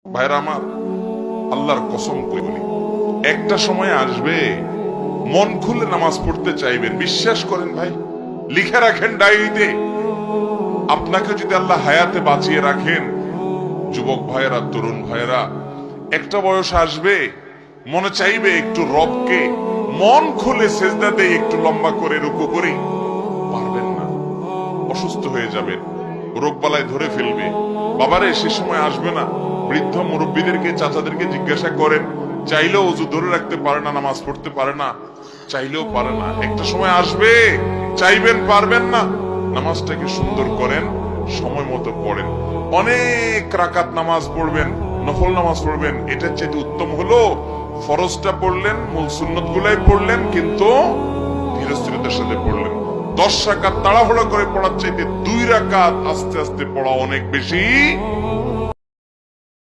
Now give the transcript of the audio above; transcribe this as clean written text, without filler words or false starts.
ভাইরা আমার, আল্লাহর কসম করে বলি, একটা সময় আসবে মন খুলে নামাজ পড়তে চাইবেন। বিশ্বাস করেন ভাই, লিখে রাখেন ডায়েরিতে। আপনাকে যদি আল্লাহ হায়াতে বাঁচিয়ে রাখেন, যুবক ভাইয়েরা, তরুণ ভাইয়েরা, একটা বয়স আসবে মনে চাইবে একটু রবকে মন খুলে সেজদা দিয়ে একটু লম্বা করে রুকু করি। পারবেন না, অসুস্থ হয়ে যাবেন, রোগবালায় ধরে ফেলবে। বাবারে, সে সময় আসবে না? বৃদ্ধ মুরব্বীদেরকে, চাচাদেরকে জিজ্ঞাসা করেন, চাইলেও অজু ধরে রাখতে পারে না, নামাজ পড়তে পারে না, চাইলেও পারে না। একটা সময় আসবে চাইবেন, পারবেন না। নামাজটাকে সুন্দর করেন, সময় মতো পড়েন, অনেক রাকাত নামাজ পড়বেন, নফল নামাজ পড়বেন। এটার চেয়ে উত্তম হলো ফরজটা পড়লেন, মূল সুন্নত গুলাই পড়লেন, কিন্তু ধীরস্থিরতার সাথে পড়লেন। 10 রাকাত তাড়াহুড়া করে পড়ার চাইতে 2 রাকাত আস্তে আস্তে পড়া অনেক বেশি